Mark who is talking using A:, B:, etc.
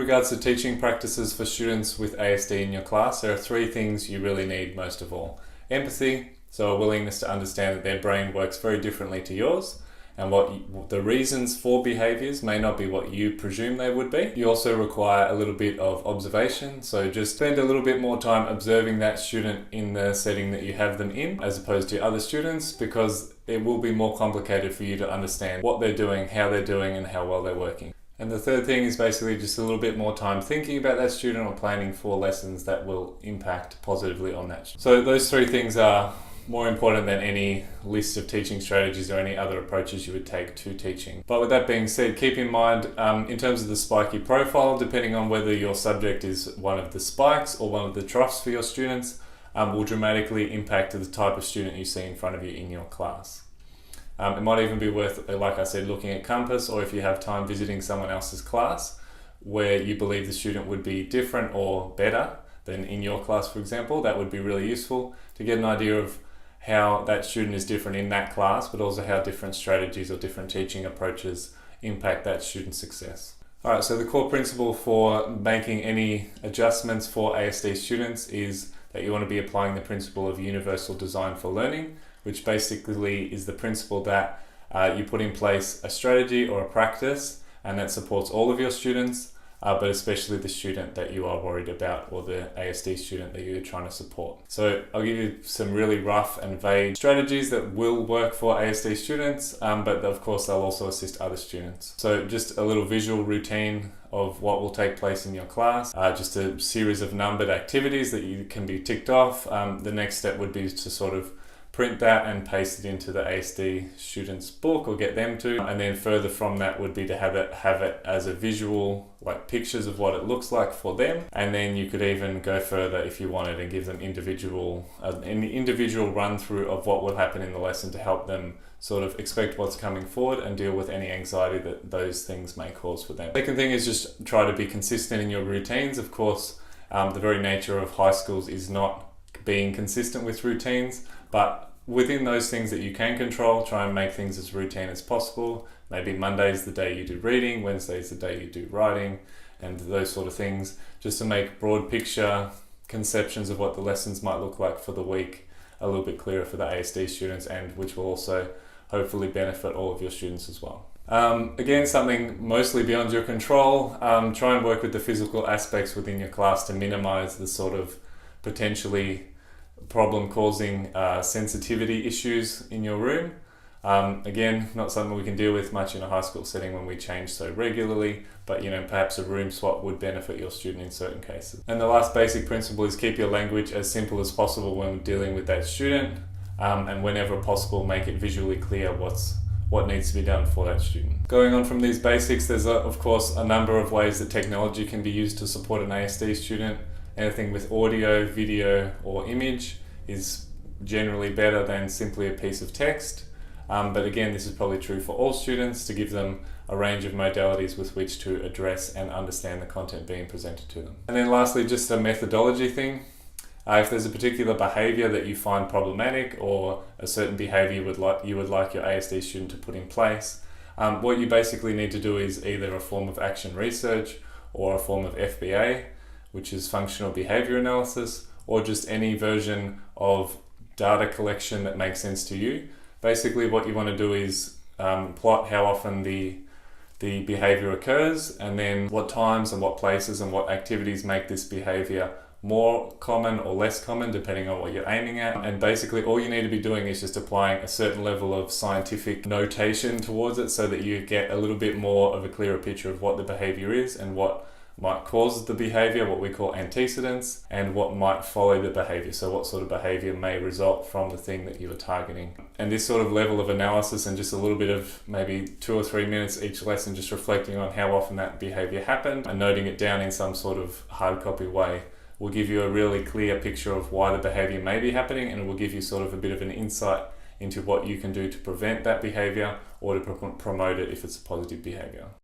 A: regards to teaching practices for students with ASD in your class, there are three things you really need most of all. Empathy, so a willingness to understand that their brain works very differently to yours, and what the reasons for behaviours may not be what you presume they would be. You also require a little bit of observation, so just spend a little bit more time observing that student in the setting that you have them in, as opposed to other students, because it will be more complicated for you to understand what they're doing, how they're doing, and how well they're working. And the third thing is basically just a little bit more time thinking about that student or planning for lessons that will impact positively on that student. So those three things are more important than any list of teaching strategies or any other approaches you would take to teaching. But with that being said, keep in mind, in terms of the spiky profile, depending on whether your subject is one of the spikes or one of the troughs for your students, will dramatically impact the type of student you see in front of you in your class. It might even be worth, like I said, looking at Compass, or if you have time visiting someone else's class where you believe the student would be different or better than in your class, for example. That would be really useful to get an idea of how that student is different in that class, but also how different strategies or different teaching approaches impact that student's success. Alright, so the core principle for making any adjustments for ASD students is that you want to be applying the principle of universal design for learning, which basically is the principle that you put in place a strategy or a practice and that supports all of your students, but especially the student that you are worried about or the ASD student that you're trying to support. So I'll give you some really rough and vague strategies that will work for ASD students, but of course they'll also assist other students. So just a little visual routine of what will take place in your class, just a series of numbered activities that you can be ticked off. The next step would be to sort of print that and paste it into the ASD student's book or get them to, and then further from that would be to have it as a visual, like pictures of what it looks like for them. And then you could even go further if you wanted and give them an individual run through of what will happen in the lesson to help them sort of expect what's coming forward and deal with any anxiety that those things may cause for them. Second thing is just try to be consistent in your routines. Of course, the very nature of high schools is not being consistent with routines, but within those things that you can control, try and make things as routine as possible. Maybe Monday's the day you do reading, Wednesday's the day you do writing, and those sort of things, just to make broad picture conceptions of what the lessons might look like for the week a little bit clearer for the ASD students, and which will also hopefully benefit all of your students as well. Again, something mostly beyond your control, try and work with the physical aspects within your class to minimize the sort of potentially problem-causing sensitivity issues in your room. Again, not something we can deal with much in a high school setting when we change so regularly, but perhaps a room swap would benefit your student in certain cases. And the last basic principle is keep your language as simple as possible when dealing with that student, and whenever possible make it visually clear what needs to be done for that student. Going on from these basics, there's of course a number of ways that technology can be used to support an ASD student. Anything with audio, video, or image is generally better than simply a piece of text. But again, this is probably true for all students, to give them a range of modalities with which to address and understand the content being presented to them. And then lastly, just a methodology thing. If there's a particular behaviour that you find problematic, or a certain behaviour you would like your ASD student to put in place, what you basically need to do is either a form of action research or a form of FBA, which is functional behavior analysis, or just any version of data collection that makes sense to you. Basically, what you want to do is plot how often the behavior occurs, and then what times and what places and what activities make this behavior more common or less common depending on what you're aiming at. And basically all you need to be doing is just applying a certain level of scientific notation towards it, so that you get a little bit more of a clearer picture of what the behavior is and what might cause the behavior, what we call antecedents, and what might follow the behavior. So what sort of behavior may result from the thing that you are targeting. And this sort of level of analysis, and just a little bit of maybe 2 or 3 minutes each lesson, just reflecting on how often that behavior happened and noting it down in some sort of hard copy way, will give you a really clear picture of why the behavior may be happening, and it will give you sort of a bit of an insight into what you can do to prevent that behavior or to promote it if it's a positive behavior.